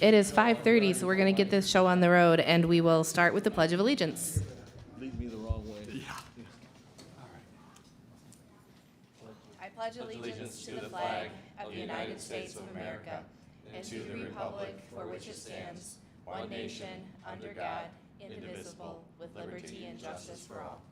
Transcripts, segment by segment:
It is 5:30, so we're going to get this show on the road, and we will start with the Pledge of Allegiance. Lead me the wrong way. Yeah. I pledge allegiance to the flag of the United States of America and to the republic for which it stands, one nation, under God, indivisible, with liberty and justice for all.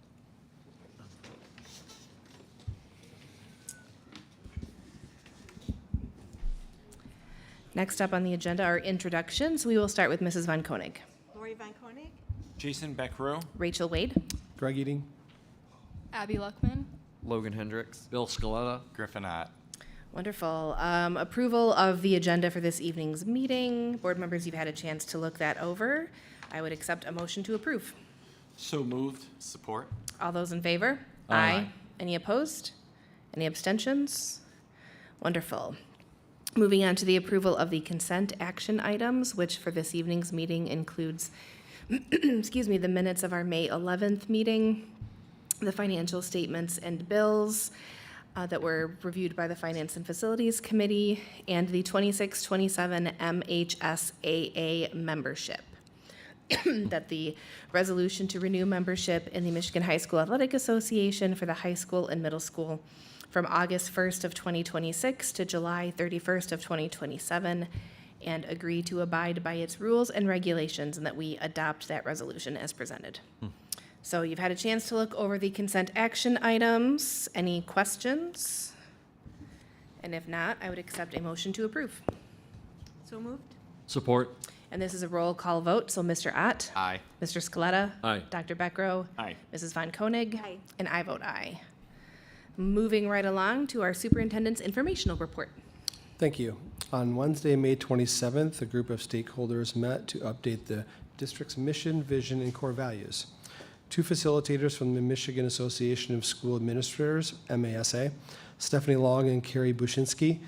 Next up on the agenda are introductions. We will start with Mrs. Von Koenig. Lori Von Koenig. Jason Beckrow. Rachel Wade. Greg Eating. Abby Luckman. Logan Hendricks. Bill Scaletta. Griffin Ott. Wonderful. Approval of the agenda for this evening's meeting. Board members, you've had a chance to look that over. I would accept a motion to approve. So moved. Support. All those in favor? Aye. Any opposed? Any abstentions? Wonderful. Moving on to the approval of the consent action items, which for this evening's meeting includes, the minutes of our May 11th meeting, the financial statements and bills that were reviewed by the Finance and Facilities Committee, and the 26-27 MHSAA membership. That the resolution to renew membership in the Michigan High School Athletic Association for the high school and middle school from August 1st of 2026 to July 31st of 2027, and agree to abide by its rules and regulations, and that we adopt that resolution as presented. So you've had a chance to look over the consent action items. Any questions? And if not, I would accept a motion to approve. So moved. Support. And this is a roll call vote, so Mr. Ott. Aye. Mr. Scaletta. Aye. Dr. Beckrow. Aye. Mrs. Von Koenig. Aye. And I vote aye. Moving right along to our superintendent's informational report. Thank you. On Wednesday, May 27th, a group of stakeholders met to update the district's mission, vision, and core values. Two facilitators from the Michigan Association of School Administrators, MASA, Stephanie Long and Carrie Bushinsky,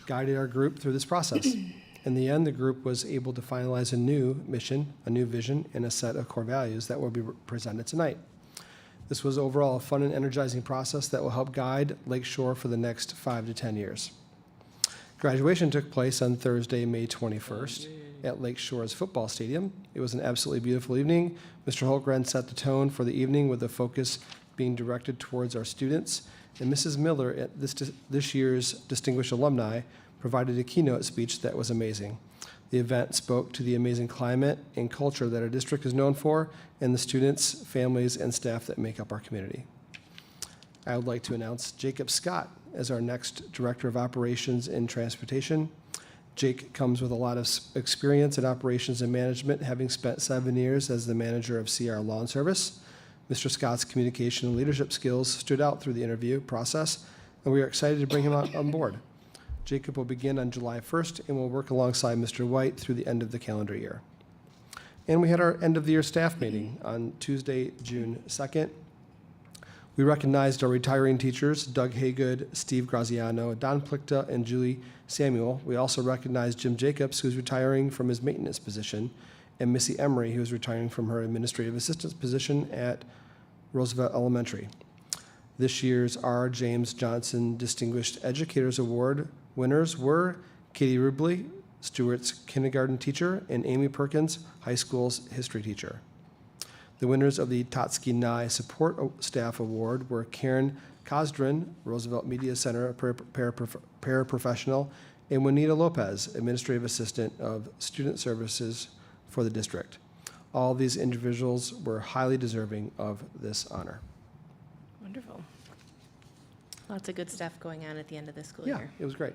guided our group through this process. In the end, the group was able to finalize a new mission, a new vision, and a set of core values that will be presented tonight. This was overall a fun and energizing process that will help guide Lakeshore for the next 5 to 10 years. Graduation took place on Thursday, May 21st at Lakeshore's football stadium. It was an absolutely beautiful evening. Mr. Holgren set the tone for the evening with the focus being directed towards our students, and Mrs. Miller, at this year's Distinguished Alumni, provided a keynote speech that was amazing. The event spoke to the amazing climate and culture that our district is known for, and the students, families, and staff that make up our community. I would like to announce Jacob Scott as our next Director of Operations and Transportation. Jake comes with a lot of experience in operations and management, having spent 7 years as the manager of CR Lawn Service. Mr. Scott's communication and leadership skills stood out through the interview process, and we are excited to bring him on board. Jacob will begin on July 1st and will work alongside Mr. White through the end of the calendar year. And we had our end of the year staff meeting on Tuesday, June 2nd. We recognized our retiring teachers, Doug Haygood, Steve Graziano, Don Plickta, and Julie Samuel. We also recognized Jim Jacobs, who's retiring from his maintenance position, and Missy Emery, who is retiring from her administrative assistant position at Roosevelt Elementary. This year's R. James Johnson Distinguished Educators Award winners were Katie Rubley, Stewart's kindergarten teacher, and Amy Perkins, high school's history teacher. The winners of the Totsky Nye Support Staff Award were Karen Kosdrin, Roosevelt Media Center paraprofessional, and Juanita Lopez, administrative assistant of student services for the district. All these individuals were highly deserving of this honor. Wonderful. Lots of good stuff going on at the end of the school Yeah, year. it was great.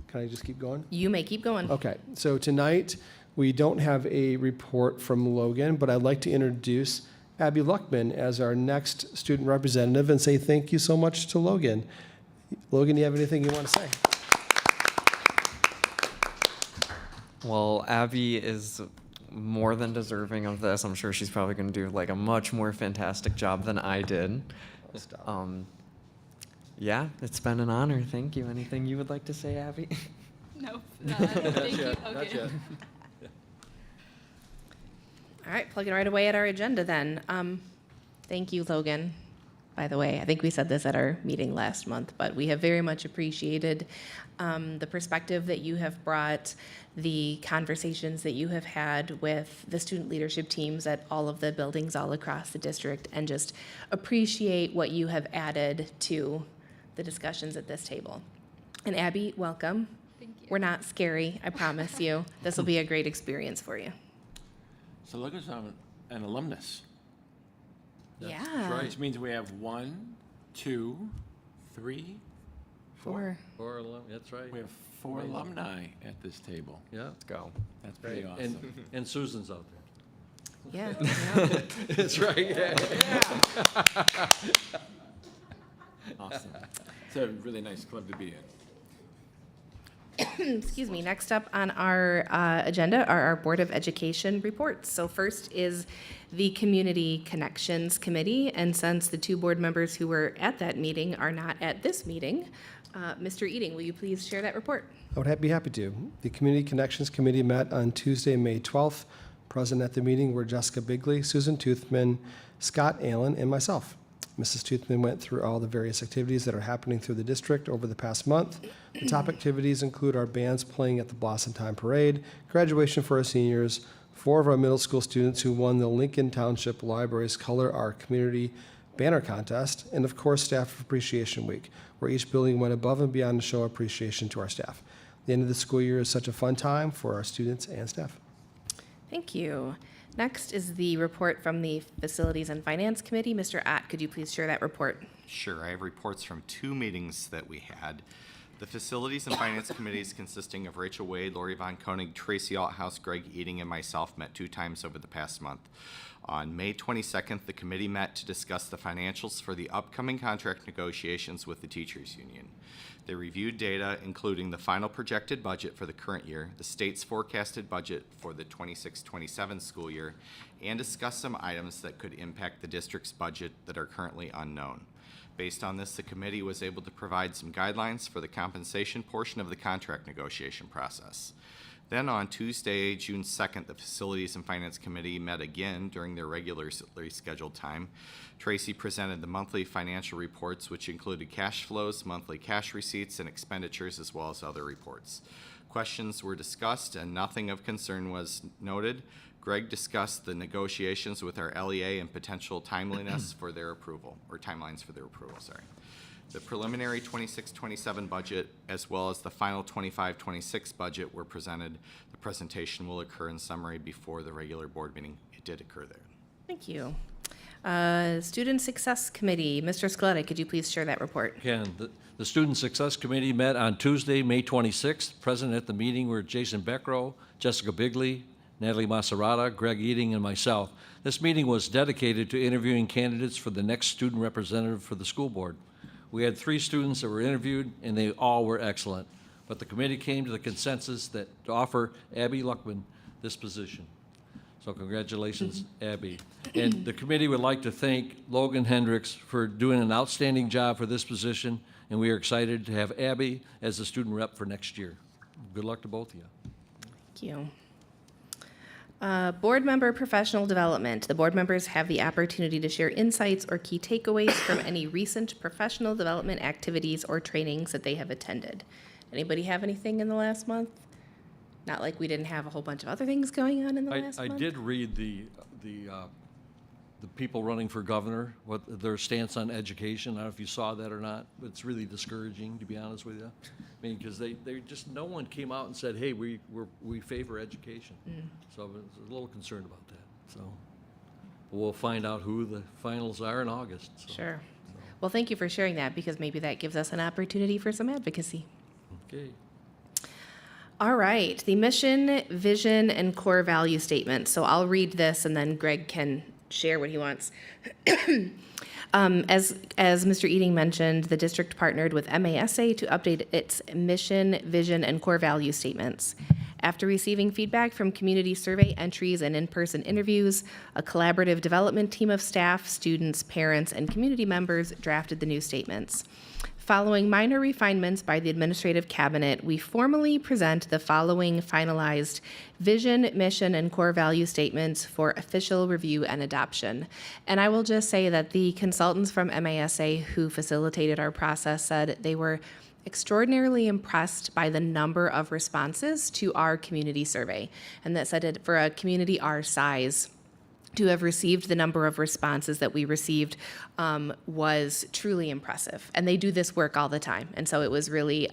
Can I just keep going? You may keep going. Okay, so tonight we don't have a report from Logan, but I'd like to introduce Abby Luckman as our next student representative and say thank you so much to Logan. Logan, do you have anything you want to say? Well, Abby is more than deserving of this. I'm sure she's probably going to do like a much more fantastic job than I did. Yeah, it's been an honor. Thank you. Anything you would like to say, Abby? Nope. Thank you. Not Okay. yet. All right, plugging right away at our agenda then. Thank you, Logan. by the way. I think we said this at our meeting last month, but we have very much appreciated the perspective that you have brought, the conversations that you have had with the student leadership teams at all of the buildings all across the district, and just appreciate what you have added to the discussions at this table. And Abby, welcome. Thank you. We're not scary, I promise you. This will be a great experience for you. So look at an alumnus, Yeah. right. which means we have 1, 2, 3, 4. That's right. we have 4 alumni at this table. Yeah. Let's go. That's pretty awesome. And Susan's out there. Yeah. That's right, yeah. Awesome. It's a really nice club to be in. Excuse me. Next up on our agenda are our Board of Education reports. So first is the Community Connections Committee, and since the 2 board members who were at that meeting are not at this meeting, Mr. Eating, will you please share that report? I would be happy to. The Community Connections Committee met on Tuesday, May 12th. Present at the meeting were Jessica Bigley, Susan Toothman, Scott Allen, and myself. Mrs. Toothman went through all the various activities that are happening through the district over the past month. The top activities include our bands playing at the Blossom Time Parade, graduation for our seniors, 4 of our middle school students who won the Lincoln Township Library's Color Our Community banner contest, and of course, Staff Appreciation Week, where each building went above and beyond to show appreciation to our staff. The end of the school year is such a fun time for our students and staff. Thank you. Next is the report from the Facilities and Finance Committee. Mr. Ott, could you please share that report? Sure. I have reports from 2 meetings that we had. The Facilities and Finance Committees, consisting of Rachel Wade, Lori Von Koenig, Tracy Althouse, Greg Eating, and myself, met 2 times over the past month. On May 22nd, the committee met to discuss the financials for the upcoming contract negotiations with the teachers union. They reviewed data, including the final projected budget for the current year, the state's forecasted budget for the 26-27 school year, and discussed some items that could impact the district's budget that are currently unknown. Based on this, the committee was able to provide some guidelines for the compensation portion of the contract negotiation process. Then on Tuesday, June 2nd, the Facilities and Finance Committee met again during their regularly scheduled time. Tracy presented the monthly financial reports, which included cash flows, monthly cash receipts, and expenditures, as well as other reports. Questions were discussed and nothing of concern was noted. Greg discussed the negotiations with our LEA and potential timeliness for their approval, or timelines for their approval, sorry. The preliminary 26-27 budget, as well as the final 25-26 budget, were presented. The presentation will occur in summary before the regular board meeting. It did occur there. Thank you. Student Success Committee, Mr. Scaletta, could you please share that report? Ken, the Student Success Committee met on Tuesday, May 26th. Present at the meeting were Jason Beckrow, Jessica Bigley, Natalie Maserata, Greg Eating, and myself. This meeting was dedicated to interviewing candidates for the next student representative for the school board. We had 3 students that were interviewed, and they all were excellent. But the committee came to the consensus that to offer Abby Luckman this position. So congratulations, Abby. And the committee would like to thank Logan Hendricks for doing an outstanding job for this position, and we are excited to have Abby as the student rep for next year. Good luck to both of you. Thank you. Board member professional development. The board members have the opportunity to share insights or key takeaways from any recent professional development activities or trainings that they have attended. Anybody have anything in the last month? Not like we didn't have a whole bunch of other things going on in the last I month? did read the people running for governor, what their stance on education. I don't know if you saw that or not, but it's really discouraging, to be honest with you. I mean, because they just, no one came out and said, hey, we favor education. So I was a little concerned about that. So we'll find out who the finals are in August. So. Sure. Well, thank you for sharing that, because maybe that gives us an opportunity for some advocacy. Okay. All right, the mission, vision, and core value statement. So I'll read this, and then Greg can share what he wants. As Mr. Eating mentioned, the district partnered with MASA to update its mission, vision, and core value statements. After receiving feedback from community survey entries and in-person interviews, a collaborative development team of staff, students, parents, and community members drafted the new statements. Following minor refinements by the administrative cabinet, we formally present the following finalized vision, mission, and core value statements for official review and adoption. And I will just say that the consultants from MASA who facilitated our process said they were extraordinarily impressed by the number of responses to our community survey. And that said, for a community our size, to have received the number of responses that we received was truly impressive. And they do this work all the time. And so it was really,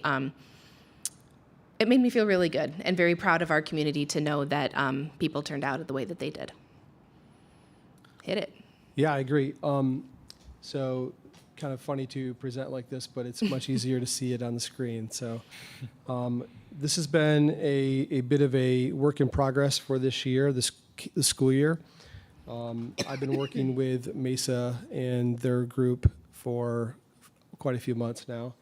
it made me feel really good and very proud of our community to know that people turned out the way that they did. Hit it. Yeah, I agree. So kind of funny to present like this, but it's much easier to see it on the screen. So this has been a bit of a work in progress for this year, the school year. I've been working with Mesa and their group for quite a few months now,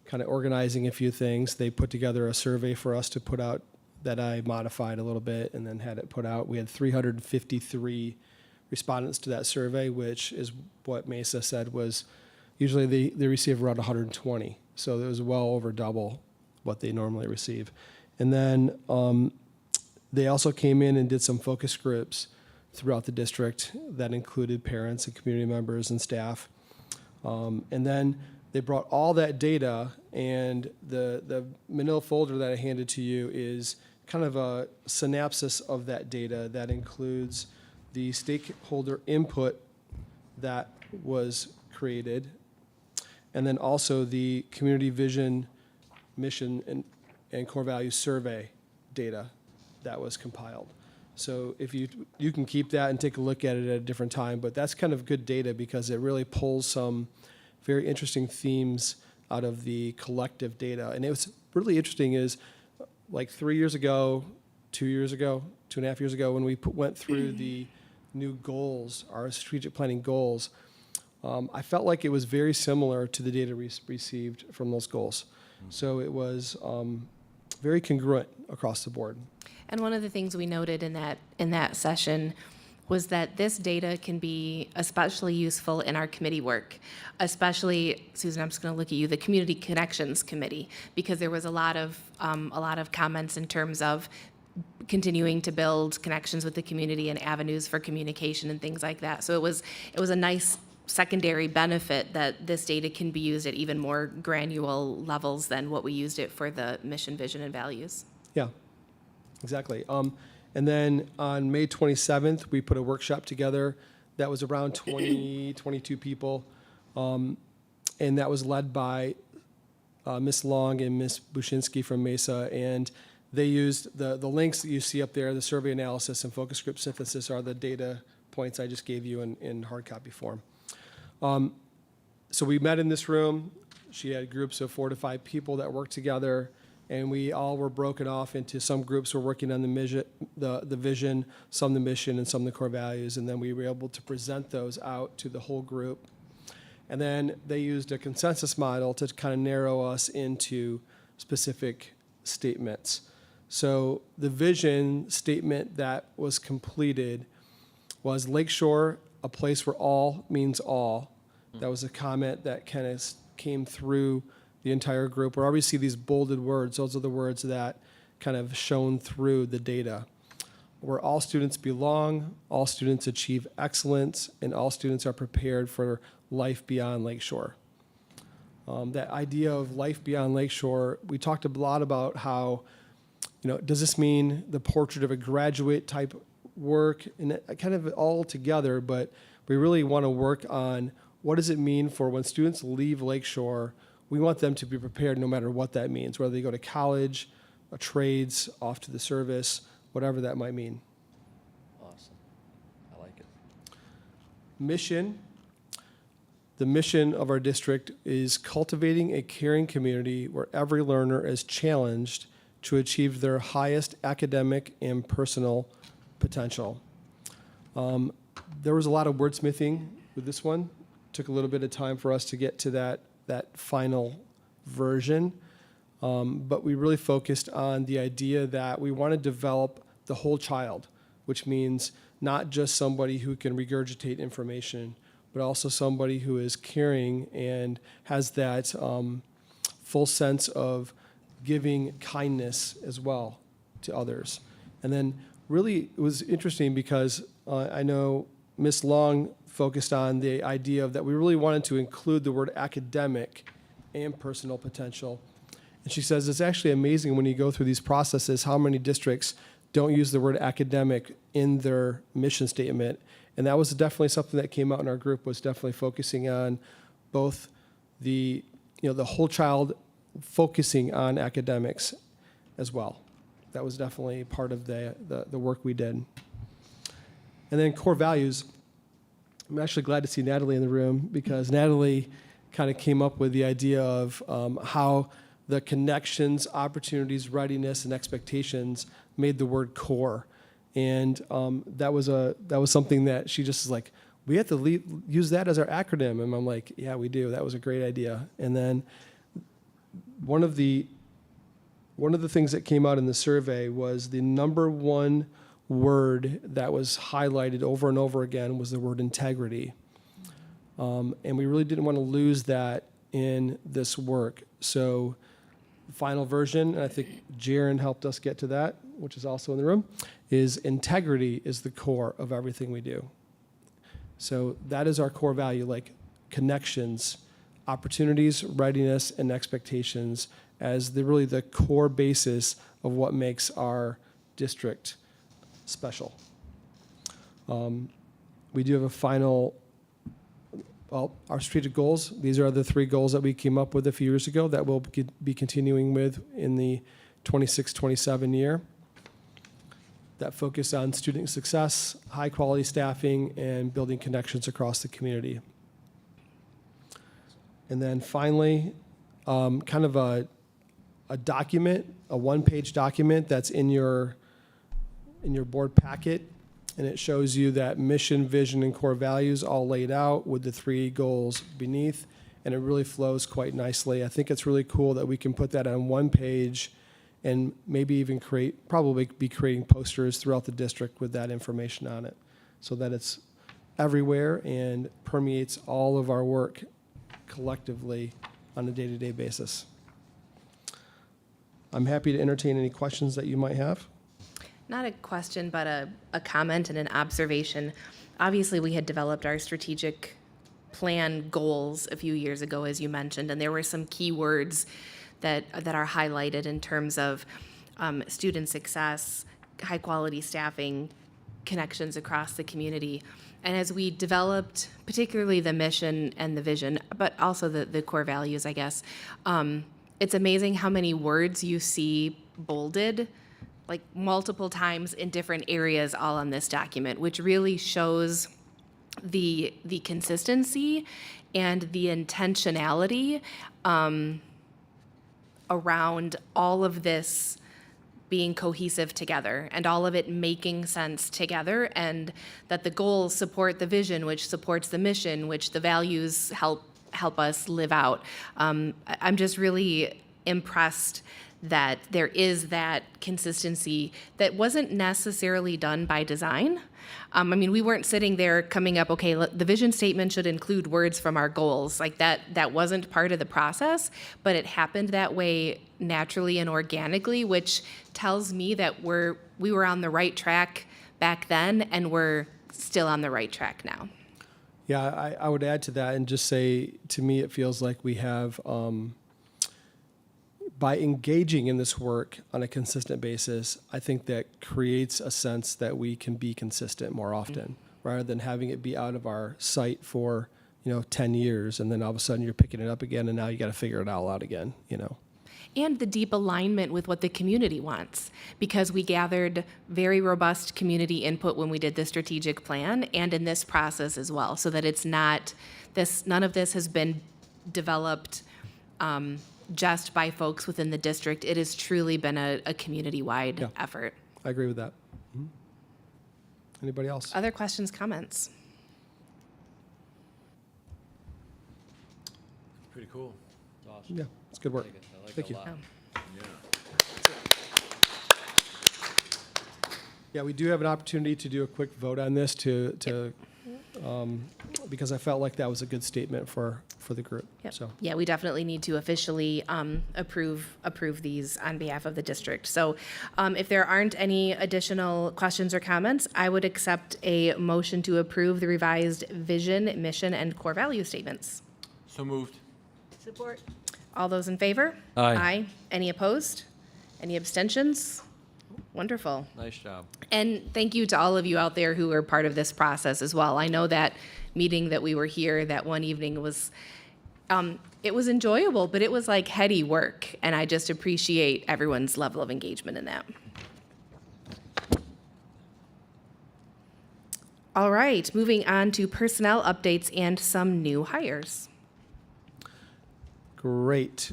kind of organizing a few things. They put together a survey for us to put out that I modified a little bit and then had it put out. We had 353 respondents to that survey, which is what Mesa said was usually they receive around 120. So it was well over double what they normally receive. And then they also came in and did some focus groups throughout the district that included parents and community members and staff. And then they brought all that data, and the manila folder that I handed to you is kind of a synopsis of that data that includes the stakeholder input that was created, and then also the community vision, mission, and core values survey data that was compiled. So if you can keep that and take a look at it at a different time, but that's kind of good data because it really pulls some very interesting themes out of the collective data. And it was really interesting is like 3 years ago, 2 years ago, 2.5 years ago, when we went through the new goals, our strategic planning goals, I felt like it was very similar to the data we received from those goals. So it was very congruent across the board. And one of the things we noted in that session was that this data can be especially useful in our committee work, especially, Susan, I'm just going to look at you, the Community Connections Committee, because there was a lot of comments in terms of continuing to build connections with the community and avenues for communication and things like that. So it was a nice secondary benefit that this data can be used at even more granular levels than what we used it for the mission, vision, and values. Yeah, exactly. And then on May 27th, we put a workshop together that was around 22 people. And that was led by Ms. Long and Ms. Bushinsky from Mesa. And they used the links that you see up there, the survey analysis and focus group synthesis are the data points I just gave you in hard copy form. So we met in this room. She had groups of 4 to 5 people that worked together, and we all were broken off into some groups were working on the vision, some the mission, and some the core values, and then we were able to present those out to the whole group. And then they used a consensus model to kind of narrow us into specific statements. So the vision statement that was completed was Lakeshore, a place where all means all. That was a comment that kind of came through the entire group. Wherever you see these bolded words, those are the words that kind of shone through the data. Where all students belong, all students achieve excellence, and all students are prepared for life beyond Lakeshore. That idea of life beyond Lakeshore, we talked a lot about how, does this mean the portrait of a graduate type work, and kind of all together, but we really want to work on what does it mean for when students leave Lakeshore. We want them to be prepared no matter what that means, whether they go to college, trades, off to the service, whatever that might mean. Awesome. I like it. Mission. The mission of our district is cultivating a caring community where every learner is challenged to achieve their highest academic and personal potential. There was a lot of wordsmithing with this one. Took a little bit of time for us to get to that final version. But we really focused on the idea that we want to develop the whole child, which means not just somebody who can regurgitate information, but also somebody who is caring and has that full sense of giving kindness as well to others. And then really it was interesting because I know Ms. Long focused on the idea of that we really wanted to include the word academic and personal potential. And she says it's actually amazing when you go through these processes how many districts don't use the word academic in their mission statement. And that was definitely something that came out in our group, was definitely focusing on both the whole child, focusing on academics as well. That was definitely part of the work we did. And then core values. I'm actually glad to see Natalie in the room because Natalie kind of came up with the idea of how the connections, opportunities, readiness, and expectations made the word core. And that was something that she just was like, we have to use that as our acronym. And I'm like, yeah, we do. That was a great idea. And then one of the things that came out in the survey was the number one word that was highlighted over and over again was the word integrity. And we really didn't want to lose that in this work. So the final version, and I think Jaren helped us get to that, which is also in the room, is integrity is the core of everything we do. So that is our core value, like connections, opportunities, readiness, and expectations as really the core basis of what makes our district special. We do have a final, our strategic goals. These are the 3 goals that we came up with a few years ago that we'll be continuing with in the 26-27 year. That focus on student success, high quality staffing, and building connections across the community. And then finally, kind of a document, a one-page document that's in your board packet, and it shows you that mission, vision, and core values all laid out with the 3 goals beneath, and it really flows quite nicely. I think it's really cool that we can put that on one page and maybe even probably be creating posters throughout the district with that information on it so that it's everywhere and permeates all of our work collectively on a day-to-day basis. I'm happy to entertain any questions that you might have. Not a question, but a comment and an observation. Obviously, we had developed our strategic plan goals a few years ago, as you mentioned, and there were some key words that are highlighted in terms of student success, high quality staffing, connections across the community. And as we developed, particularly the mission and the vision, but also the core values, I guess, it's amazing how many words you see bolded, like multiple times in different areas, all on this document, which really shows the consistency and the intentionality around all of this being cohesive together and all of it making sense together, and that the goals support the vision, which supports the mission, which the values help us live out. I'm just really impressed that there is that consistency that wasn't necessarily done by design. I mean, we weren't sitting there coming up, okay, the vision statement should include words from our goals. Like that wasn't part of the process, but it happened that way naturally and organically, which tells me that we were on the right track back then, and we're still on the right track now. Yeah, I would add to that and just say, to me, it feels like we have, by engaging in this work on a consistent basis, I think that creates a sense that we can be consistent more often, rather than having it be out of our sight for 10 years, and then all of a sudden you're picking it up again, and now you got to figure it all out again. And the deep alignment with what the community wants, because we gathered very robust community input when we did the strategic plan and in this process as well, so that it's not none of this has been developed just by folks within the district. It has truly been a community-wide effort. I agree with that. Mm-hmm. Anybody else? Other questions, comments? Pretty cool. Awesome. Yeah, it's good work. I like Thank it a you. lot. Yeah, we do have an opportunity to do a quick vote on this because I felt like that was a good statement for the group. Yep. So, Yeah, we definitely need to officially approve these on behalf of the district. So if there aren't any additional questions or comments, I would accept a motion to approve the revised vision, mission, and core value statements. So moved. Support. All those in favor? Aye. Any opposed? Any abstentions? Wonderful. Nice job. And thank you to all of you out there who were part of this process as well. I know that meeting that we were here that one evening was, it was enjoyable, but it was like heady work. And I just appreciate everyone's level of engagement in that. All right, moving on to personnel updates and some new hires. great.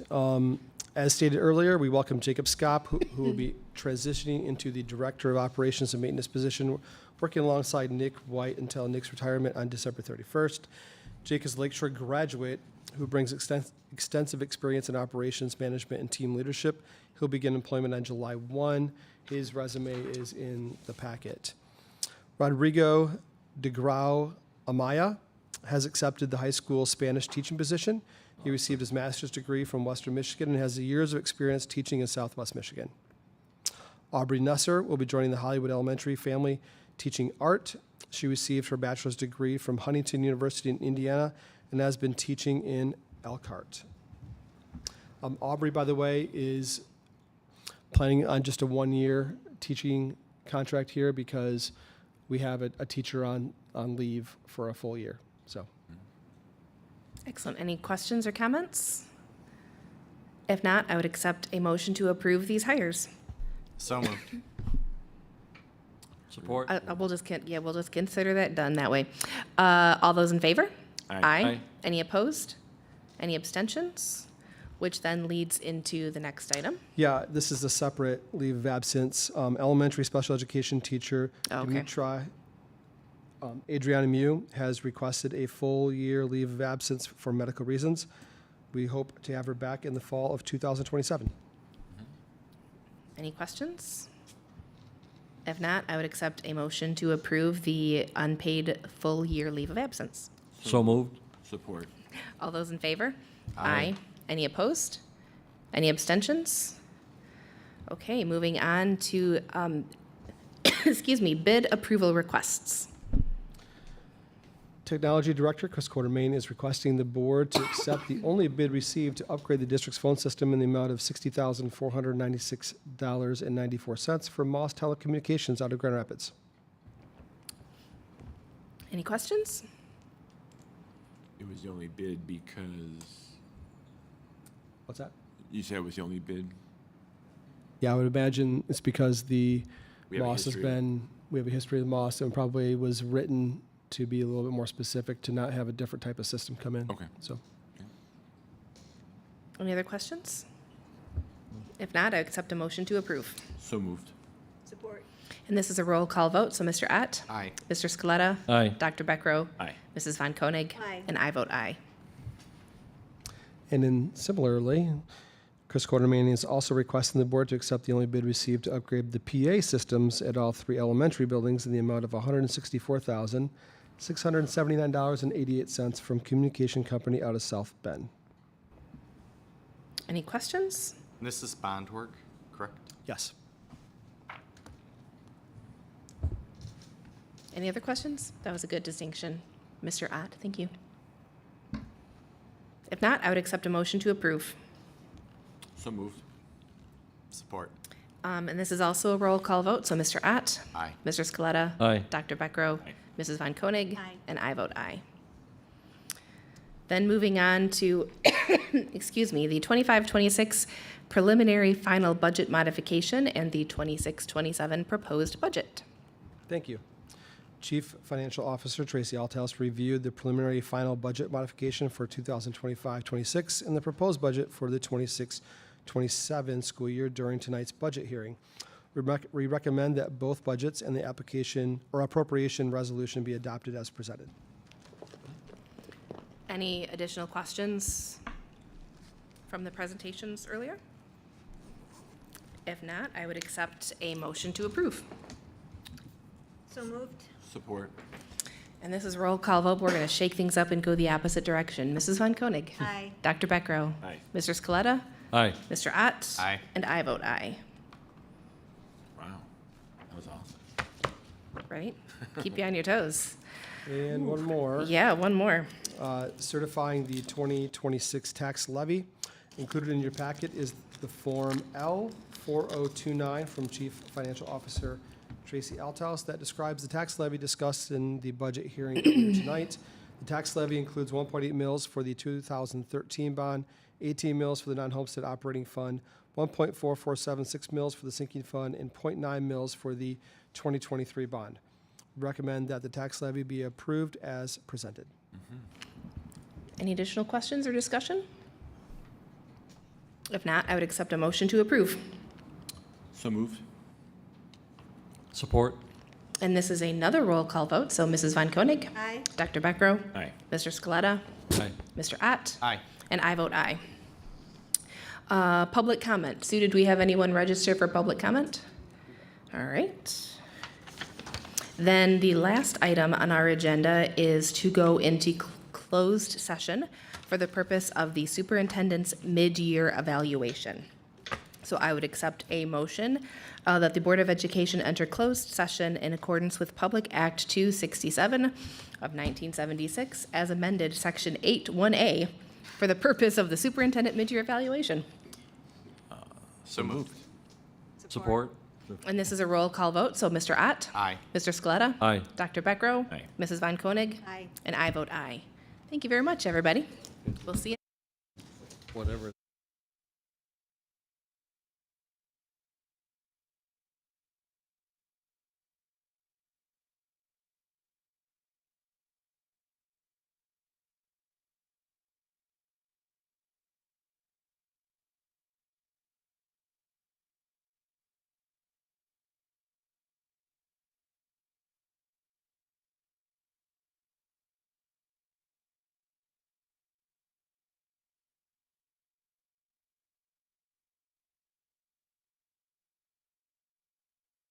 As stated earlier, we welcome Jacob Skopp, who will be transitioning into the Director of Operations and Maintenance position, working alongside Nick White until Nick's retirement on December 31st. Jake is a Lakeshore graduate who brings extensive experience in operations management and team leadership. He'll begin employment on July 1. His resume is in the packet. Rodrigo de Grau Amaya has accepted the high school Spanish teaching position. He received his master's degree from Western Michigan and has years of experience teaching in Southwest Michigan. Aubrey Nusser will be joining the Hollywood Elementary family teaching art. She received her bachelor's degree from Huntington University in Indiana and has been teaching in Elkhart. Aubrey, by the way, is planning on just a one-year teaching contract here because we have a teacher on leave for a full year. So, Excellent. Any questions or comments? If not, I would accept a motion to approve these hires. So moved. Support? We'll just consider that done that way. All those in favor? Aye. Aye. Any opposed? Any abstentions? Which then leads into the next item. yeah, this is a separate leave of absence. Elementary special education teacher Okay. Dimitra Adriana Mew has requested a full year leave of absence for medical reasons. We hope to have her back in the fall of 2027. Any questions? If not, I would accept a motion to approve the unpaid full year leave of absence. So moved. Support. All those in favor? Aye. Any opposed? Any abstentions? Okay, moving on to, bid approval requests. Technology Director Chris Quartermain is requesting the board to accept the only bid received to upgrade the district's phone system in the amount of $60,496.94 from Moss Telecommunications out of Grand Rapids. Any questions? It was the only bid because, What's that? you said it was the only bid? Yeah, I would imagine it's because the We have a Moss has history. been, we have a history of Moss and probably was written to be a little bit more specific, to not have a different type of system come in. Okay. So, Any other questions? If not, I accept a motion to approve. So moved. Support. And this is a roll call vote, so Mr. Ott? Aye. Mr. Scaletta? Aye. Dr. Beckrow? Aye. Mrs. Von Koenig? Aye. And I vote aye. and then similarly, Chris Quartermain is also requesting the board to accept the only bid received to upgrade the PA systems at all three elementary buildings in the amount of $164,679.88 from Communication Company out of South Bend. Any questions? This is bond work, correct? Yes. Any other questions? That was a good distinction. Mr. Ott, thank you. If not, I would accept a motion to approve. So moved. Support. And this is also a roll call vote, so Mr. Ott? Aye. Mr. Scaletta? Aye. Dr. Beckrow? Aye. Mrs. Von Koenig? Aye. And I vote aye. Then moving on to, the 25-26 preliminary final budget modification and the 26-27 proposed budget. Thank you. Chief Financial Officer Tracy Althouse reviewed the preliminary final budget modification for 2025-26 and the proposed budget for the 26-27 school year during tonight's budget hearing. We recommend that both budgets and the application or appropriation resolution be adopted as presented. Any additional questions from the presentations earlier? If not, I would accept a motion to approve. So moved. Support. And this is roll call vote. We're going to shake things up and go the opposite direction. Mrs. Von Koenig. Aye. Dr. Beckrow. Aye. Mr. Scaletta. Aye. Mr. Ott. Aye. And I vote aye. Wow. That was awesome. Right? Keep you on your toes. And one more. Yeah, one more. Certifying the 2026 tax levy. Included in your packet is the Form L4029 from Chief Financial Officer Tracy Althouse that describes the tax levy discussed in the budget hearing earlier tonight. The tax levy includes 1.8 mils for the 2013 bond, 18 mils for the non-homestead operating fund, 1.4476 mils for the sinking fund, and 0.9 mils for the 2023 bond. Recommend that the tax levy be approved as presented. Any additional questions or discussion? If not, I would accept a motion to approve. So moved. Support. And this is another roll call vote. So Mrs. Von Koenig. Aye. Dr. Beckrow. Aye. Mr. Scaletta. Aye. Mr. Ott. Aye. And I vote aye. Public comment. Sue, did we have anyone register for public comment? All right. Then the last item on our agenda is to go into closed session for the purpose of the superintendent's mid-year evaluation. So I would accept a motion that the Board of Education enter closed session in accordance with Public Act 267 of 1976 as amended, Section 8(1)A, for the purpose of the superintendent mid-year evaluation. So moved. Support. And this is a roll call vote, so Mr. Ott. Aye. Mr. Scaletta. Aye. Dr. Beckrow. Aye. Mrs. Von Koenig. Aye. And I vote aye. Thank you very much, everybody. We'll see you. Whatever.